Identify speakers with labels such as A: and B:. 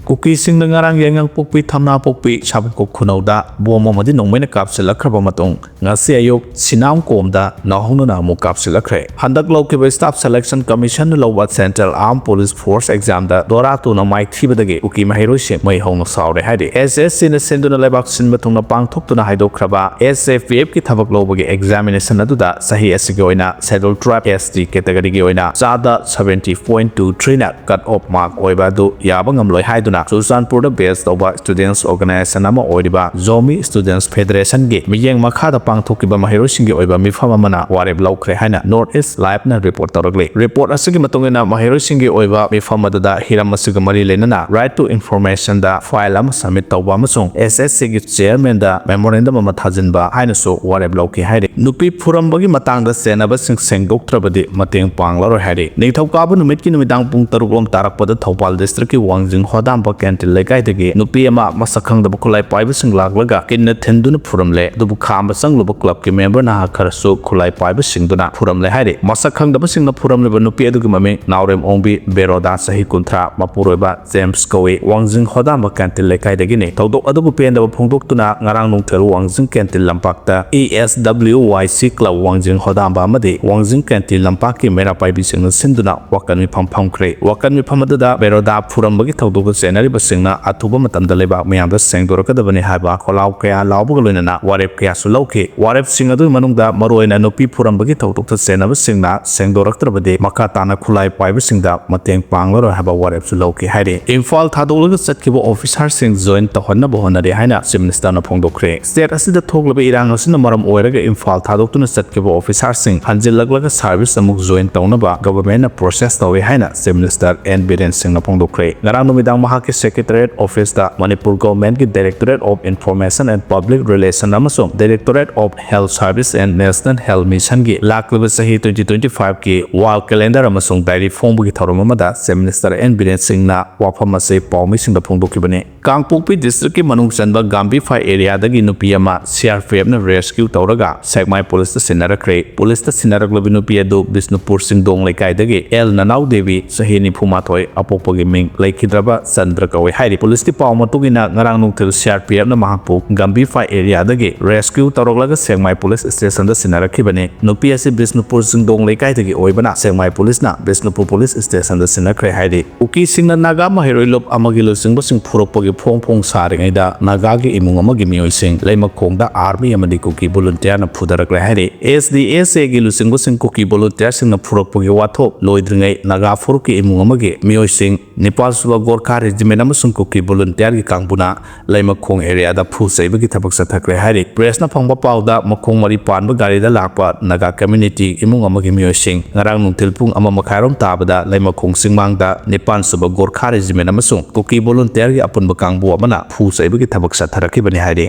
A: Kuki sing ngarang yang pokpi thamna pokpi sabko khunauda bomo madi nongmena kapsilakhraba matong ngasi ayok sinam komda nahunu na mu kapsilakre handak lokiba staff selection commission lowa central armed police force exam da doratu na Meitei badage uki mahiro she mai hong saure hadi SSC na senduna lebak sin batungna pangthoktuna haidokraba SFPF ki thabak lobage examination aduda sahi asige oina scheduled tribe ST category gi oina chada 70.23 na cut off mark oiba du yaba ngmloi haiduna Susanpur da based over students organization ama oiba Zomi students federation gi miyeng makhada pangthokiba mahiro singi oiba mifam amana wareb laukre haina north east live na report tawragli report asigi matungena mahiro singi oiba mifam adada hiram asiga mari lenana right to information da file ama submit tawba amasung SSC gi chairman da memorandum ama thajinba haina so wareb lauki haire nupi phurambagi matangda senaba sing sengdoktrabadi mateng panglaro haire neithaukabu numit ki numidang pung taruklom tarakpada Thopal district ki wangjing hodam ba kentil lekai dagi nupi ama masakhang da bukulai paiba sing laglaga kinna thenduna phuramle dubu khamba sangluba club ki member na kharasu khulai paiba singduna phuramle haire masakhang da singna phuramle ba nupi adu mame naurem ongbi beroda sahi kunthra mapuroiba James Kowe wangjing hodam ba kentil lekai dagi ne tawdok adu penda phongdoktuna ngarang nungthel wangjing kentil lampakta ESWYC club wangjing hodam ba amadi wangjing kentil lampak ki mera paibi singna sinduna wakan mi phangkhre wakan mi phamadada beroda phuram Tauduga senari basingna atuba matamda leba mayamda sengdorakadabani haiba kholau kaya laubuga loinana warep kaya sulauke warep singadu manungda maroina nupi phurambagi tawdukta senaba singna sengdoraktrabade makha tana khulai paiba singda mateng panglaro haba warep sulauke haire Imphal thadolaga chatkiba officer sing join tahonna bohonari haina chief minister na phongdokre state asida thoglaba irang asina maram oiraga Imphal thadoktuna chatkiba officer sing hanjilaglaga service amuk join tawnaba government na process tawi haina chief minister N Biren Singh na phongdokre Numidang Mahaki Secretariat Office da Manipur Government ki Directorate of Information and Public Relations amasung Directorate of Health Service and National Health Mission ki laklaba sahi 2025 ki wall calendar amasung diary phongbu ki thorom amada Chief Minister N Biren Singh na wafam ase pawmi singda phongdokibane Kangpokpi district ki manung chanba Gambi Phai area dagi nupi ama CRPF na rescue tawraga Segmai police ta sinarakre police ta sinaraklobi nupi adu Bisnupur Singdong lekai dagi El Nanau Devi sahi ni phumathoi apopagi ming laikidra Sandra Kawe hairi police ti paw matugina ngarang nungthil CRPF na mahakpu Gambi Phai area dagi rescue tawroglaga Segmai police station da sinarakibane nupi ase Bisnupur Singdong lekai dagi oibana Segmai police na Bisnupur police station da sinakre hairi uki singna Naga mahiroi lop amagi lo singbo sing phuropagi phong saringai da Naga gi imung amagi mioi sing leimakhong da army amadi Kuki volunteer na phudarakle hairi SDSA gi lo singbo sing Kuki volunteer sing na phuropagi watho loidringai Naga furuki imung amagi mioi sing Nepal suba Gorkha regiment amasung Kuki volunteer gi kangbuna leimakhong area da phu saibagi thabak sathakre hairi press na phangba pawda makhong mari panba gari da lakpa Naga community imung amagi mioi sing ngarang nungthil pung ama makhairom tabada leimakhong singmangda Nepal suba Gorkha regiment amasung Kuki volunteer gi apunba kangbu amana phu saibagi thabak satharakibani hairi